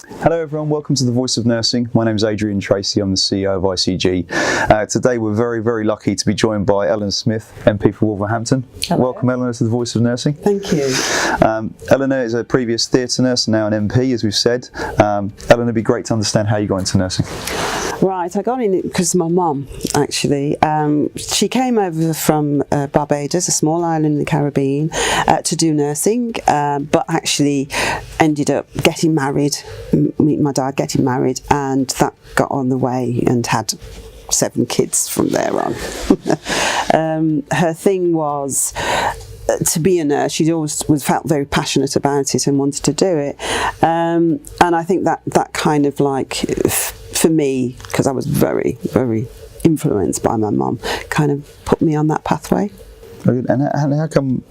Hello everyone, welcome to The Voice of Nursing. My name is Adrian Tracy, I'm the CEO of ICG. Today we're very lucky to be joined by Eleanor Smith, MP for Wolverhampton. Hello. Welcome Eleanor to The Voice of Nursing. Thank you. Eleanor is a previous theatre nurse and now an MP, as we've said. Eleanor, it'd be great to understand how you got into nursing. Right, I got in because of my mum, actually. She came over from Barbados, a small island in the Caribbean, to do nursing, but actually ended up getting married, meeting my dad, getting married, and that got on the way and had 7 kids from there on. Her thing was to be a nurse. She always felt very passionate about it and wanted to do it, and I think that kind of like, for me, because I was very influenced by my mum, kind of put me on that pathway. And how come,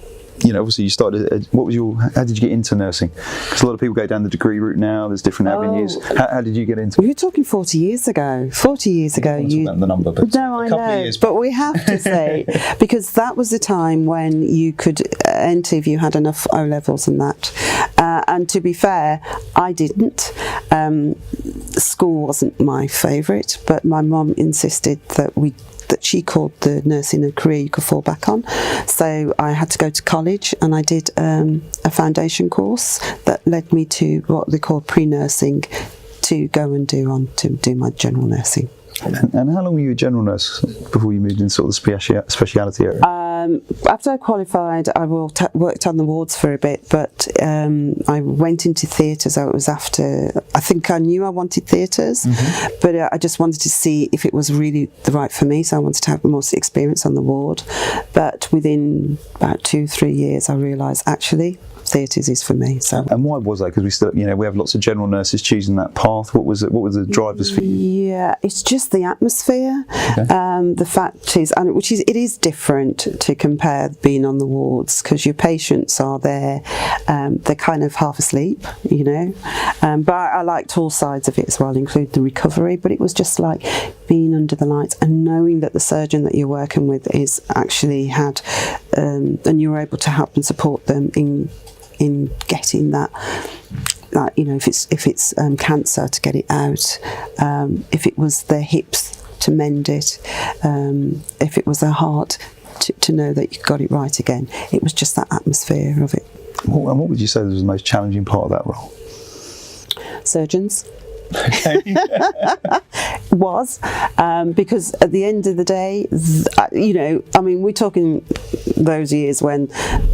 obviously you started, how did you get into nursing? Because a lot of people go down the degree route now, there's different avenues. How did you get into it? You're talking 40 years ago. 40 years ago. You the number, but no, I know, but we have to say, because that was the time when you could enter if you had enough O-levels and that. And to be fair, I didn't. School wasn't my favourite, but my mum insisted that she called the nursing a career you could fall back on. So I had to go to college, and I did a foundation course that led me to what they call pre-nursing, to go and do my general nursing. And how long were you a general nurse before you moved into sort of the speciality area? After I qualified, I worked on the wards for a bit, but I went into theatres. I think I knew I wanted theatres, but I just wanted to see if it was really the right for me, so I wanted to have more experience on the ward. But within about 2-3 years, I realised actually theatres is for me. So. And why was that? Because we still, we have lots of general nurses choosing that path. What was the drivers for you? Yeah, it's just the atmosphere. Okay. The fact is, it is different to compare being on the wards, because your patients are there, they're kind of half asleep, But I liked all sides of it as well, including the recovery. But it was just like being under the lights and knowing that the surgeon that you're working with is actually had, and you're able to help and support them in getting that, if it's cancer, to get it out, if it was their hips, to mend it, if it was their heart, to know that you got it right again. It was just that atmosphere of it. And what would you say was the most challenging part of that role? Surgeons. Okay. Was because at the end of the day, we're talking those years when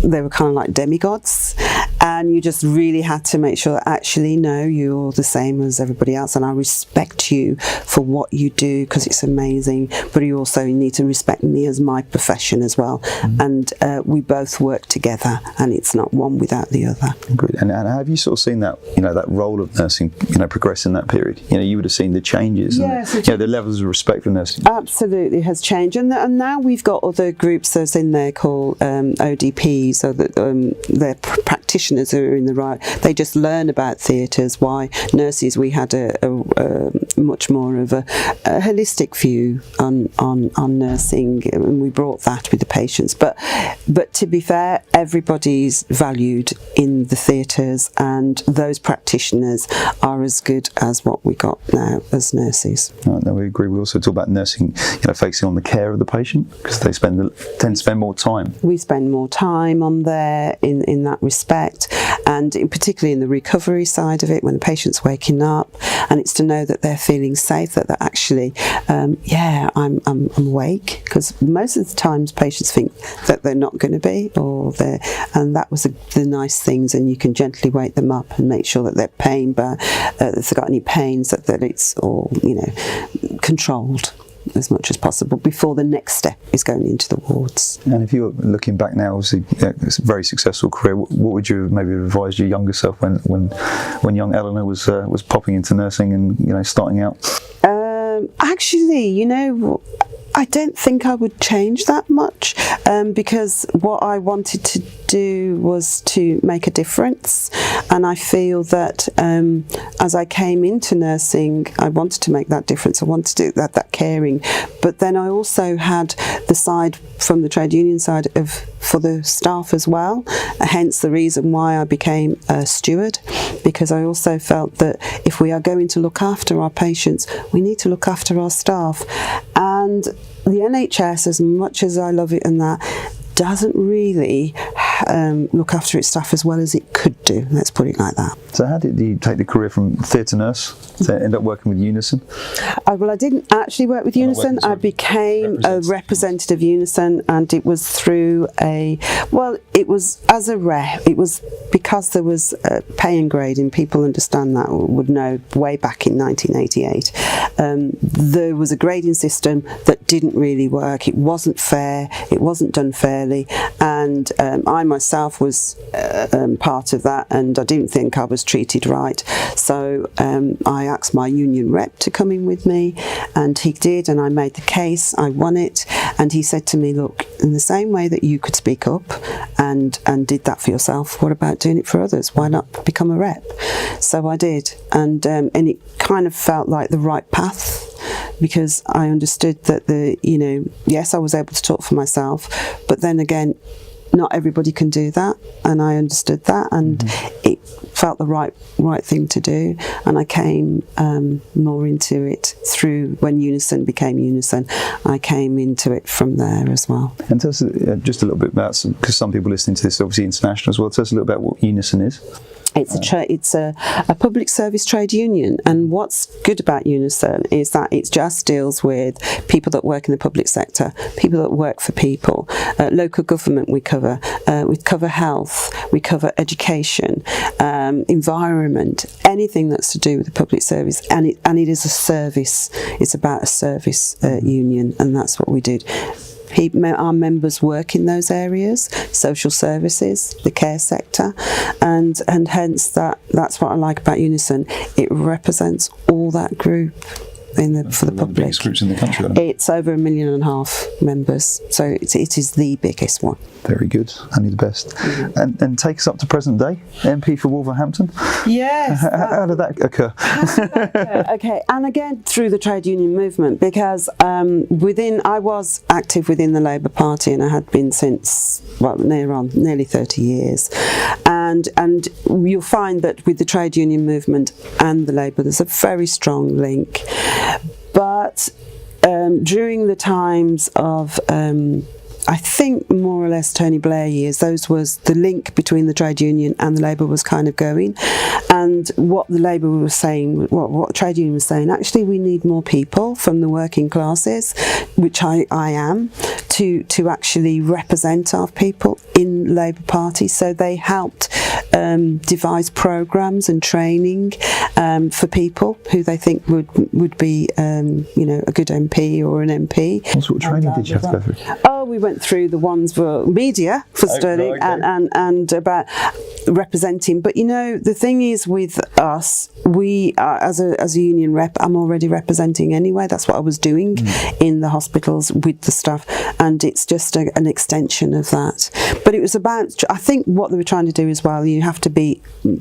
they were kind of like demigods, and you just really had to make sure that actually, no, you're the same as everybody else, and I respect you for what you do because it's amazing, but you also need to respect me as my profession as well. And we both work together, and it's not one without the other. Good. And have you sort of seen that, that role of nursing, progress in that period? You would have seen the changes, yes, and the levels of respect for nursing. Absolutely has changed, and now we've got other groups that's in there called ODPs, so that they're practitioners who are in the right. They just learn about theatres. Why nurses? We had a much more of a holistic view on nursing, and we brought that with the patients. But to be fair, everybody's valued in the theatres, and those practitioners are as good as what we got now as nurses. No, we agree. We also talk about nursing, focusing on the care of the patient, because they tend to spend more time. We spend more time on there in that respect, and particularly in the recovery side of it, when the patient's waking up, and it's to know that they're feeling safe, that they're actually, I'm awake, because most of the times patients think that they're not going to be, and that was the nice things, and you can gently wake them up and make sure that they're pain, but if they've got any pains, that it's all controlled as much as possible before the next step is going into the wards. And if you're looking back now, obviously it's a very successful career. What would you maybe advise your younger self when young Eleanor was popping into nursing and starting out? Actually, I don't think I would change that much, because what I wanted to do was to make a difference, and I feel that as I came into nursing, I wanted to make that difference. I wanted to do that caring, but then I also had the side from the trade union side for the staff as well, hence the reason why I became a steward, because I also felt that if we are going to look after our patients, we need to look after our staff. And the NHS, as much as I love it and that, doesn't really look after its staff as well as it could do. Let's put it like that. So how did you take the career from theatre nurse to end up working with Unison? Well, I didn't actually work with Unison. I became a representative of Unison, and it was through it was as a rep. It was because there was pay and grading. People understand that, would know, way back in 1988. There was a grading system that didn't really work. It wasn't fair. It wasn't done fairly, and I myself was part of that, and I didn't think I was treated right. So I asked my union rep to come in with me, and he did, and I made the case. I won it, and he said to me, look, in the same way that you could speak up and did that for yourself, what about doing it for others? Why not become a rep? So I did, and it kind of felt like the right path, because I understood that yes, I was able to talk for myself, but then again, not everybody can do that, and I understood that, and it felt the right thing to do, and I came more into it through when Unison became Unison. I came into it from there as well. And tell us just a little bit about, because some people listening to this obviously international as well, tell us a little about what Unison is. It's a public service trade union, and what's good about Unison is that it just deals with people that work in the public sector, people that work for people. Local government we cover health, we cover education, environment, anything that's to do with the public service, and it is a service. It's about a service union, and that's what we did. Our members work in those areas, social services, the care sector, and hence that's what I like about Unison. It represents all that group for the public. Biggest groups in the country, then. It's over 1.5 million members, so it is the biggest one. Very good, only the best. And take us up to present day, MP for Wolverhampton. Yes. How did that occur? Okay, and again through the trade union movement, because I was active within the Labour Party, and I had been since nearly 30 years, and you'll find that with the trade union movement and the Labour, there's a very strong link. But during the times of I think more or less Tony Blair years, those was the link between the trade union and the Labour was kind of going, and what the Labour was saying, what the trade union was saying, actually we need more people from the working classes, which I am, to actually represent our people in Labour Party. So they helped devise programmes and training for people who they think would be a good MP or an MP. What sort of training did you have to go through? Oh, we went through the ones for media for Sterling, and about representing. But the thing is with us, we are, as a union rep, I'm already representing anyway. That's what I was doing in the hospitals with the staff, and it's just an extension of that. But it was about, I think what they were trying to do as well, you have to be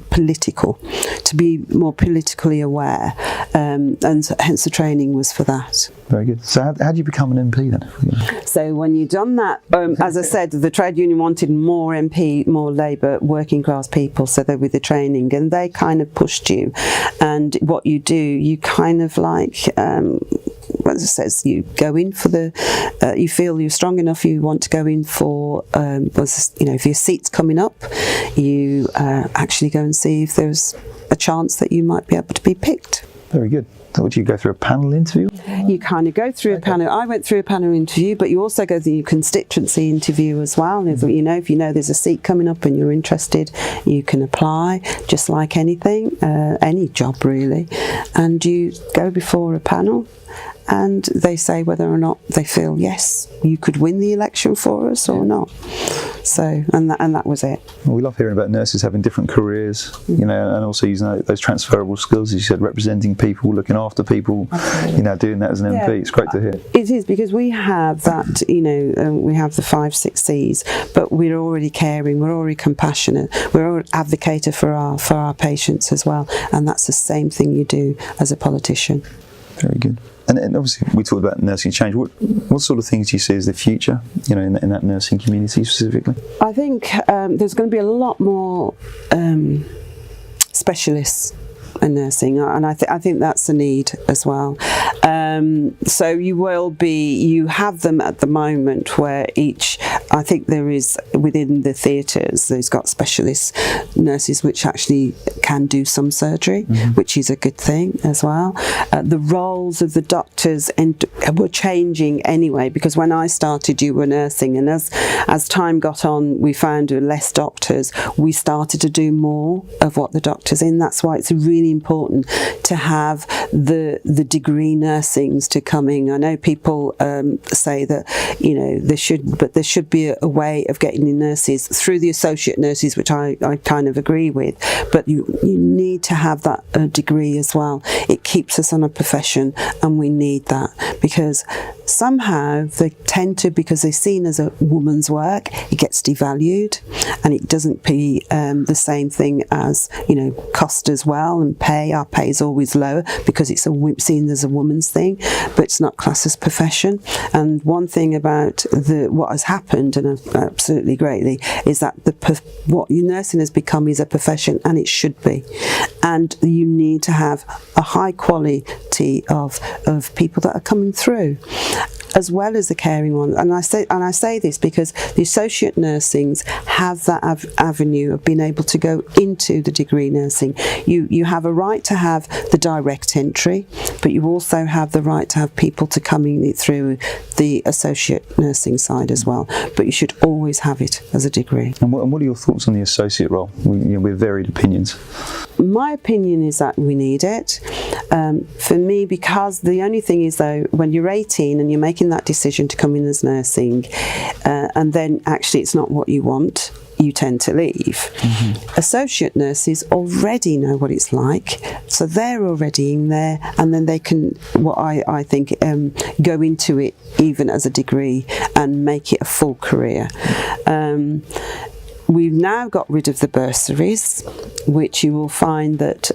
political, to be more politically aware, and hence the training was for that. Very good. So how did you become an MP then? So when you've done that, as I said, the trade union wanted more Labour working class people, so they with the training, and they kind of pushed you. And what you do, you kind of like, as it says, you go in for you feel you're strong enough, you want to go in for, if your seat's coming up, you actually go and see if there's a chance that you might be able to be picked. Very good. So would you go through a panel interview? You kind of go through a panel. I went through a panel interview, but you also go through a constituency interview as well. If you know there's a seat coming up and you're interested, you can apply, just like anything, any job really. And you go before a panel, and they say whether or not they feel, yes, you could win the election for us or not. So, and that was it. Well, we love hearing about nurses having different careers, and also using those transferable skills, as you said, representing people, looking after people, doing that as an MP. It's great to hear. It is, because we have that, we have the 5, 6 C's, but we're already caring, we're already compassionate, we're already advocator for our patients as well, and that's the same thing you do as a politician. Very good. And obviously we talked about nursing change. What sort of things do you see as the future, in that nursing community specifically? I think there's going to be a lot more specialists in nursing, and I think that's a need as well. So you have them at the moment where I think there is within the theatres, there's got specialist nurses which actually can do some surgery, which is a good thing as well. The roles of the doctors were changing anyway, because when I started you were nursing, and as time got on we found less doctors, we started to do more of what the doctors in. That's why it's really important to have the degree nursings to come in. I know people say that there should be a way of getting in nurses through the associate nurses, which I kind of agree with, but you need to have that degree as well. It keeps us on a profession, and we need that, because somehow they tend to, because they're seen as a woman's work, it gets devalued, and it doesn't be the same thing as cost as well, and our pay is always lower because it's seen as a woman's thing, but it's not classed as profession. And one thing about what has happened, and absolutely greatly, is that what nursing has become is a profession, and it should be, and you need to have a high quality of people that are coming through, as well as the caring ones. And I say this because the associate nursings have that avenue of being able to go into the degree nursing. You have a right to have the direct entry, but you also have the right to have people to come in through the associate nursing side as well. But you should always have it as a degree. And what are your thoughts on the associate role? With varied opinions. My opinion is that we need it. For me, because the only thing is, though, when you're 18 and you're making that decision to come in as nursing, and then actually it's not what you want, you tend to leave. Associate nurses already know what it's like, so they're already in there, and then they can, what I think, go into it even as a degree and make it a full career. We've now got rid of the bursaries, which you will find that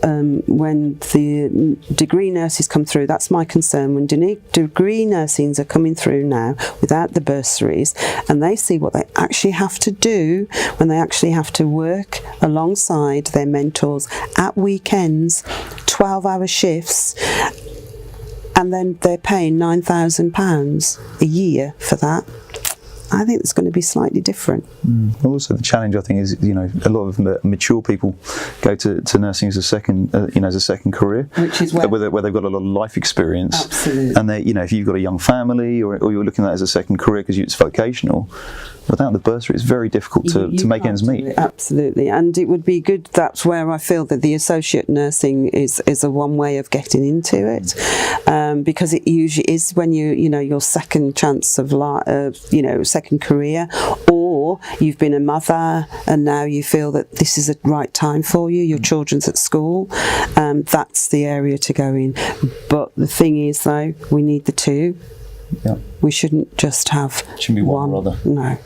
when the degree nurses come through, that's my concern, when degree nursings are coming through now without the bursaries, and they see what they actually have to do when they actually have to work alongside their mentors at weekends, 12-hour shifts, and then they're paying £9,000 a year for that. I think it's going to be slightly different. Also, the challenge, I think, is a lot of mature people go to nursing as a second, as a second career, which is where they've got a lot of life experience. Absolutely. And they, if you've got a young family, or you're looking at it as a second career because it's vocational, without the bursary, it's very difficult to make ends meet. Absolutely, and it would be good. That's where I feel that the associate nursing is a one way of getting into it, because it usually is when your second chance of life, second career, or you've been a mother and now you feel that this is the right time for you. Your children's at school, that's the area to go in. But the thing is, though, we need the two. Yeah. We shouldn't just have shouldn't be one or other. No.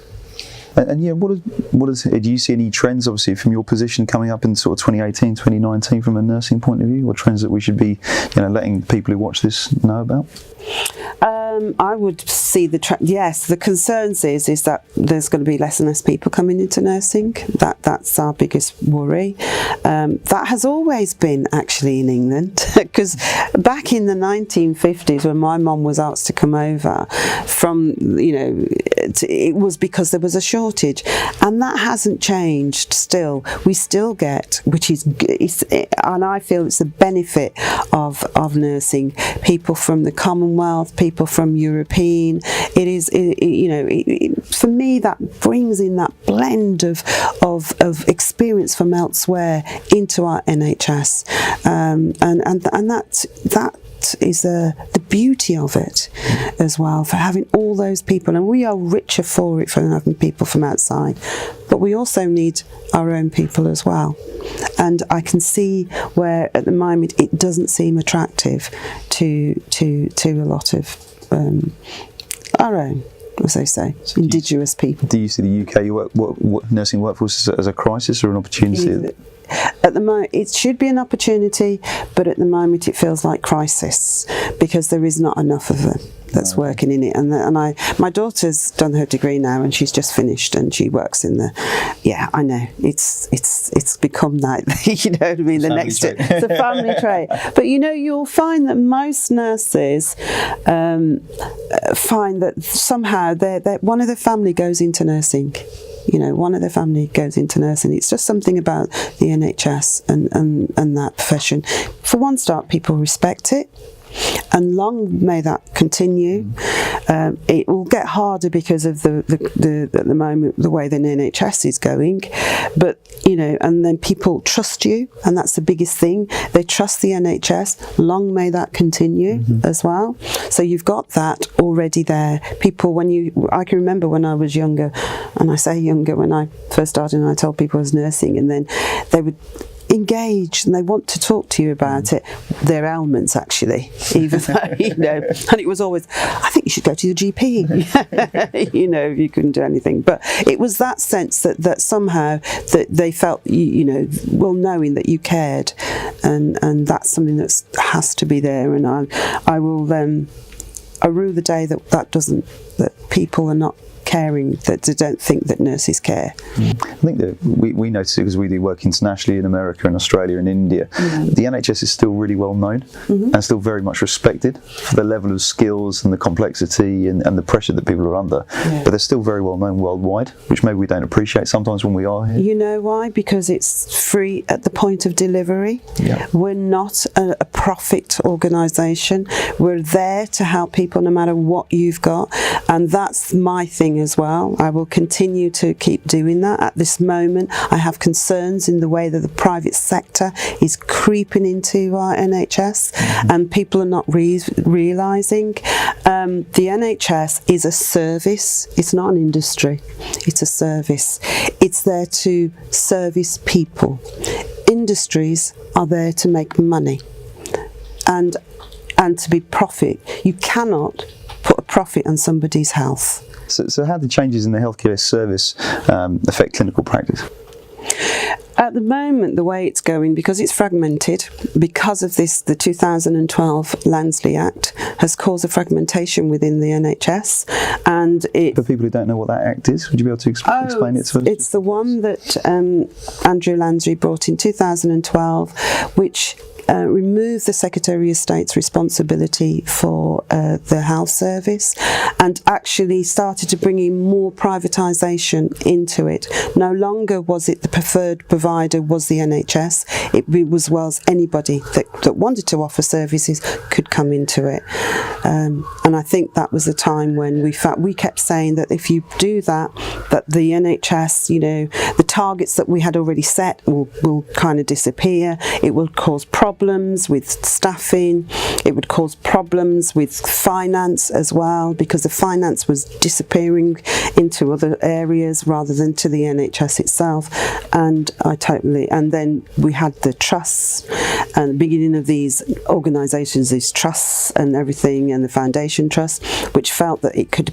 And do you see any trends, obviously, from your position coming up in sort of 2018, 2019, from a nursing point of view, or trends that we should be, letting people who watch this know about? I would see yes, the concerns is that there's going to be less and less people coming into nursing. That's our biggest worry. That has always been actually in England, because back in the 1950s, when my mum was asked to come over from, it was because there was a shortage, and that hasn't changed. Still, we still get, and I feel it's the benefit of nursing, people from the Commonwealth, people from European. It is, for me, that brings in that blend of experience from elsewhere into our NHS, and that is the beauty of it as well, for having all those people, and we are richer for it from having people from outside, but we also need our own people as well. And I can see where at the moment it doesn't seem attractive to a lot of our own, as they say, indigenous people. Do you see the UK nursing workforce as a crisis or an opportunity? At the moment, it should be an opportunity, but at the moment it feels like crisis, because there is not enough of them. that's working in it. And my daughter's done her degree now, and she's just finished, and she works in the. Yeah, I know it's become that. You know what I mean? It's a family trait. But you'll find that most nurses find that somehow one of their family goes into nursing. One of their family goes into nursing. It's just something about the NHS and that profession. For one start, people respect it, and long may that continue. It will get harder because of at the moment the way the NHS is going, but and then people trust you, and that's the biggest thing. They trust the NHS. Long may that continue as well. So you've got that already there. People, I can remember when I was younger, and I say younger, when I first started, and I told people I was nursing, and then they would engage and they want to talk to you about it, their ailments actually, even though and it was always, I think you should go to your GP. You couldn't do anything, but it was that sense that somehow that they felt knowing that you cared, and that's something that has to be there. And I will I rue the day that people are not caring, that they don't think that nurses care. I think that we notice it because we do work internationally in America and Australia and India. The NHS is still really well known and still very much respected for the level of skills and the complexity and the pressure that people are under. But they're still very well known worldwide, which maybe we don't appreciate sometimes when we are here. You know why? Because it's free at the point of delivery. We're not a profit organisation. We're there to help people no matter what you've got, and that's my thing as well. I will continue to keep doing that. At this moment, I have concerns in the way that the private sector is creeping into our NHS, and people are not realising. The NHS is a service. It's not an industry. It's a service. It's there to service people. Industries are there to make money and to be profit. You cannot put a profit on somebody's health. So how do changes in the healthcare service affect clinical practice? At the moment, the way it's going, because it's fragmented, because of this, the 2012 Lansley Act has caused a fragmentation within the NHS. And for people who don't know what that act is, would you be able to explain it to us? It's the one that Andrew Lansley brought in 2012, which removed the Secretary of State's responsibility for the health service, and actually started to bring in more privatisation into it. No longer was it the preferred provider was the NHS, it was anybody that wanted to offer services could come into it. And I think that was the time when we kept saying that if you do that the NHS, the targets that we had already set will kind of disappear. It will cause problems with staffing. It would cause problems with finance as well, because the finance was disappearing into other areas rather than to the NHS itself. And then we had the trusts and the beginning of these organisations, these trusts and everything, and the Foundation Trust, which felt that it could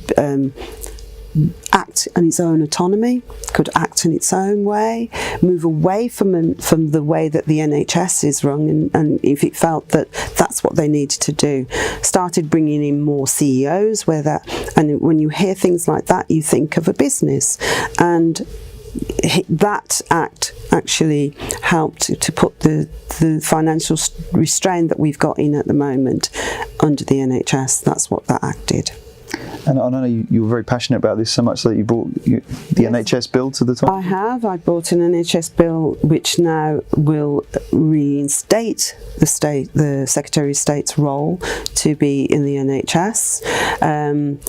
act in its own autonomy, could act in its own way, move away from the way that the NHS is run, and if it felt that that's what they needed to do, started bringing in more CEOs, and when you hear things like that, you think of a business, and that act actually helped to put the financial restraint that we've got in at the moment under the NHS. That's what that act did. And I know you were very passionate about this so much that you brought the NHS Bill to the top. I have. I brought an NHS Bill which now will reinstate the Secretary of State's role to be in the NHS,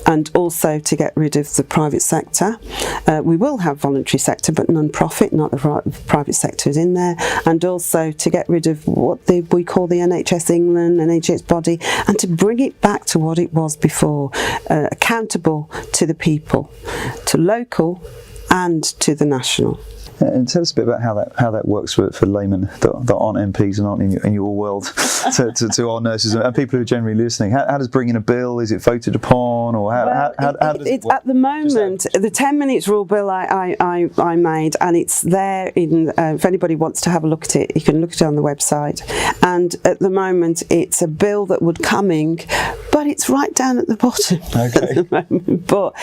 and also to get rid of the private sector. We will have voluntary sector, but non-profit, not the private sector is in there, and also to get rid of what we call the NHS England, NHS body, and to bring it back to what it was before, accountable to the people, to local and to the national. And tell us a bit about how that works for laymen that aren't MPs and aren't in your world to our nurses and people who are generally listening. How does bringing a bill, is it voted upon, or how does it work? At the moment, the 10-minute rule bill I made, and it's there if anybody wants to have a look at it, you can look at it on the website. And at the moment, it's a bill that would come in, but it's right down at the bottom at the moment. But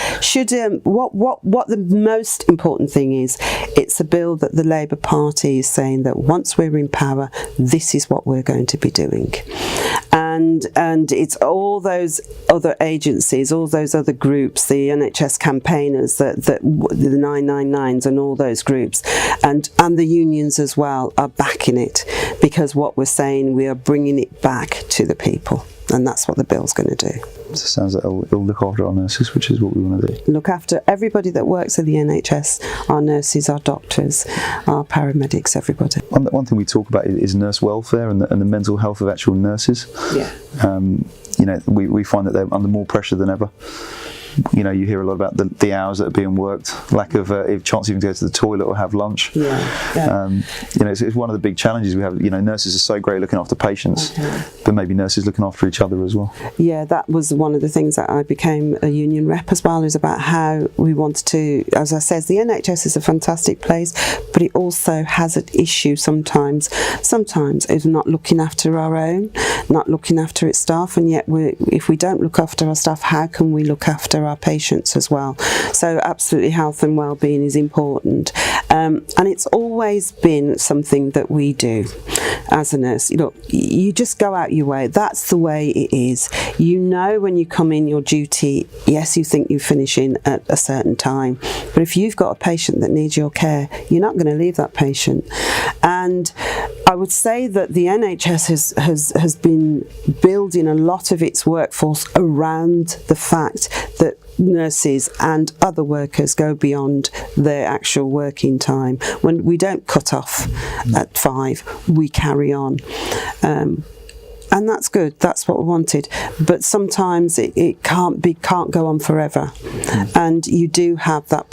what the most important thing is, it's a bill that the Labour Party is saying that once we're in power, this is what we're going to be doing. And it's all those other agencies, all those other groups, the NHS campaigners, the 999s and all those groups, and the unions as well are backing it, because what we're saying, we are bringing it back to the people. And that's what the bill's going to do. So it sounds like it'll look after our nurses, which is what we want to do. Look after everybody that works at the NHS, our nurses, our doctors, our paramedics, everybody. One thing we talk about is nurse welfare and the mental health of actual nurses. Yeah. We find that they're under more pressure than ever. You hear a lot about the hours that are being worked, lack of chance even to go to the toilet or have lunch. It's one of the big challenges we have. Nurses are so great looking after patients, but maybe nurses looking after each other as well. Yeah, that was one of the things that I became a union rep as well, is about how we wanted to, as I said, the NHS is a fantastic place, but it also has an issue sometimes is not looking after our own, not looking after its staff, and yet if we don't look after our staff, how can we look after our patients as well? So absolutely, health and well-being is important, and it's always been something that we do as a nurse. You just go out your way. That's the way it is. When you come in your duty, yes, you think you're finishing at a certain time, but if you've got a patient that needs your care, you're not going to leave that patient. And I would say that the NHS has been building a lot of its workforce around the fact that nurses and other workers go beyond their actual working time. When we don't cut off at 5, we carry on. And that's good. That's what we wanted. But sometimes it can't go on forever. And you do have that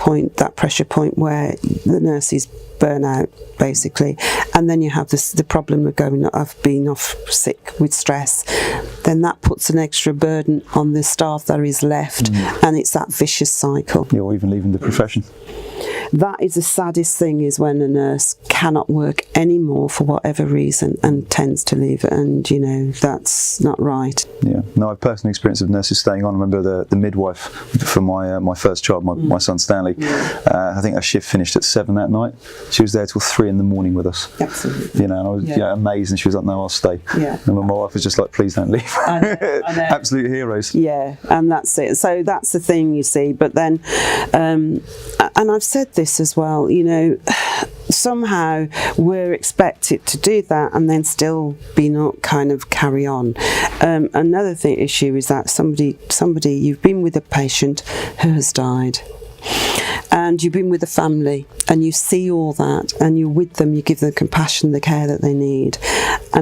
pressure point where the nurses burn out, basically, and then you have the problem of being off sick with stress. Then that puts an extra burden on the staff that is left, and it's that vicious cycle. Or even leaving the profession. That is the saddest thing, is when a nurse cannot work anymore for whatever reason and tends to leave, and that's not right. Yeah, no, I've personal experience of nurses staying on. I remember the midwife for my first child, my son Stanley. I think her shift finished at 7 that night. She was there till 3 in the morning with us. Absolutely. And I was amazed, and she was like, "No, I'll stay." Yeah. And my wife was just like, "Please don't leave." I know. Absolute heroes. Yeah, and that's it. So that's the thing, you see. But then, and I've said this as well, somehow we're expected to do that and then still be not kind of carry on. Another issue is that somebody you've been with a patient who has died, and you've been with a family, and you see all that, and you're with them, you give them the compassion, the care that they need,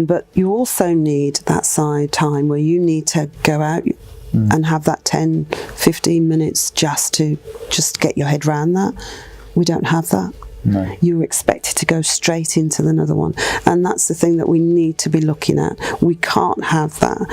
but you also need that side time where you need to go out and have that 10-15 minutes just to get your head around that. We don't have that. No. You're expected to go straight into another one, and that's the thing that we need to be looking at. We can't have that.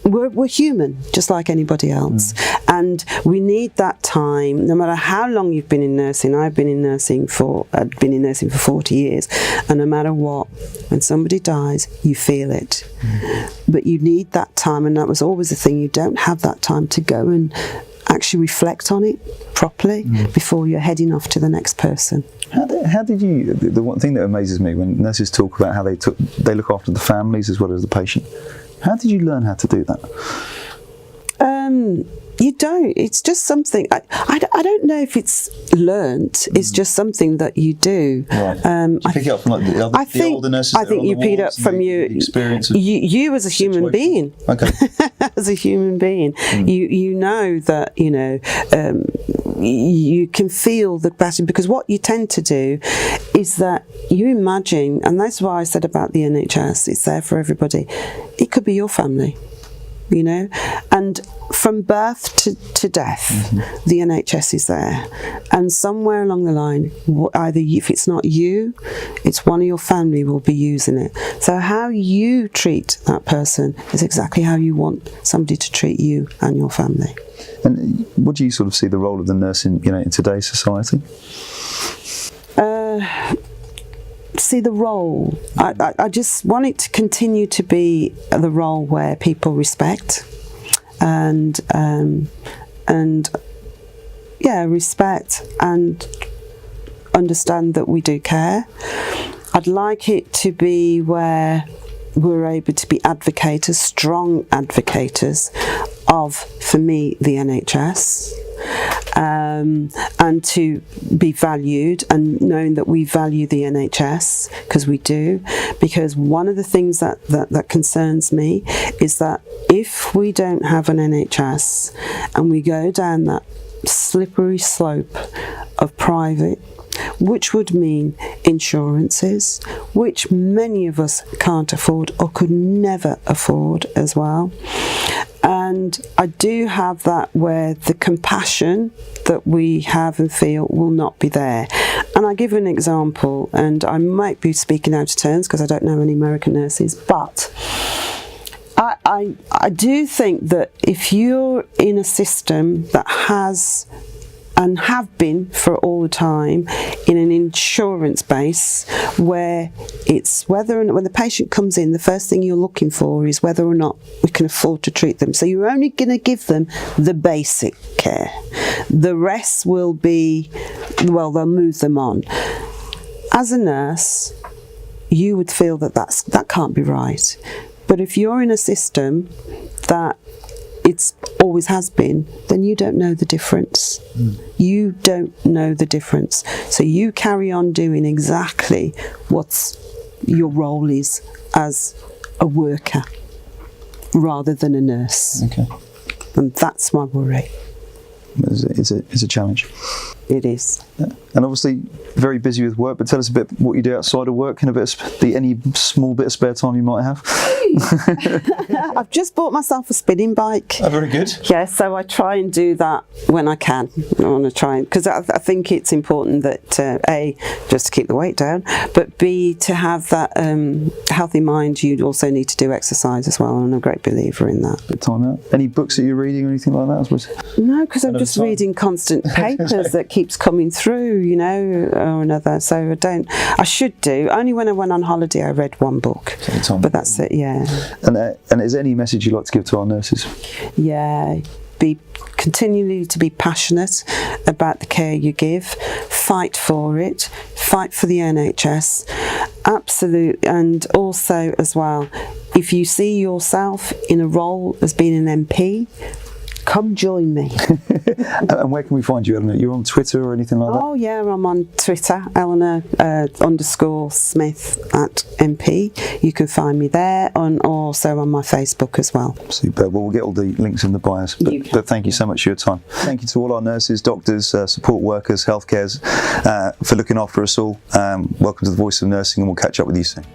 We're human, just like anybody else, and we need that time. No matter how long you've been in nursing, I've been in nursing for 40 years, and no matter what, when somebody dies, you feel it. But you need that time, and that was always the thing. You don't have that time to go and actually reflect on it properly before you're heading off to the next person. How did you? The one thing that amazes me when nurses talk about how they look after the families as well as the patient. How did you learn how to do that? You don't. It's just something. I don't know if it's learnt. It's just something that you do. Right. Do you pick it up from like the older nurses? I think you pick it up from your experience. You as a human being. Okay. As a human being, you know that you can feel the passion, because what you tend to do is that you imagine, and that's why I said about the NHS. It's there for everybody. It could be your family. you know, and from birth to death, the NHS is there, and somewhere along the line, either if it's not you, it's one of your family will be using it. So how you treat that person is exactly how you want somebody to treat you and your family. And what do you sort of see the role of the nurse in, in today's society? See the role. I just want it to continue to be the role where people respect and respect and understand that we do care. I'd like it to be where we're able to be advocators, strong advocators of, for me, the NHS. And to be valued, and knowing that we value the NHS, because we do, because one of the things that concerns me is that if we don't have an NHS and we go down that slippery slope of private, which would mean insurances, which many of us can't afford or could never afford as well. And I do have that where the compassion that we have and feel will not be there. And I give an example, and I might be speaking out of turns because I don't know any American nurses, but I do think that if you're in a system that has and have been for all the time in an insurance base where it's whether or not, when the patient comes in, the first thing you're looking for is whether or not we can afford to treat them. So you're only going to give them the basic care. The rest will be, well, they'll move them on. As a nurse, you would feel that that can't be right. But if you're in a system that it's always has been, then you don't know the difference. You don't know the difference. So you carry on doing exactly what your role is as a worker rather than a nurse. Okay. And that's my worry. It's a challenge. It is. Yeah. And obviously very busy with work, but tell us a bit what you do outside of work and a bit of any small bit of spare time you might have. I've just bought myself a spinning bike. Oh, very good. Yeah, so I try and do that when I can. I want to try, because I think it's important that A, just to keep the weight down, but B, to have that healthy mind, you also need to do exercise as well, and I'm a great believer in that. Bit of time out. Any books that you're reading or anything like that, I suppose? No, because I'm just reading constant papers that keeps coming through, you know, or another. So I should do. Only when I went on holiday I read one book. But that's it, yeah. And is there any message you'd like to give to our nurses? Yeah, continually to be passionate about the care you give, fight for it, fight for the NHS, absolutely. And also as well, if you see yourself in a role as being an MP, come join me. And where can we find you, Eleanor? You're on Twitter or anything like that? Oh yeah, I'm on Twitter, Eleanor _Smith @MP. You can find me there, and also on my Facebook as well. Super. Well, we'll get all the links in the bios. But thank you so much for your time. Thank you to all our nurses, doctors, support workers, healthcares for looking after us all. Welcome to the Voice of Nursing, and we'll catch up with you soon.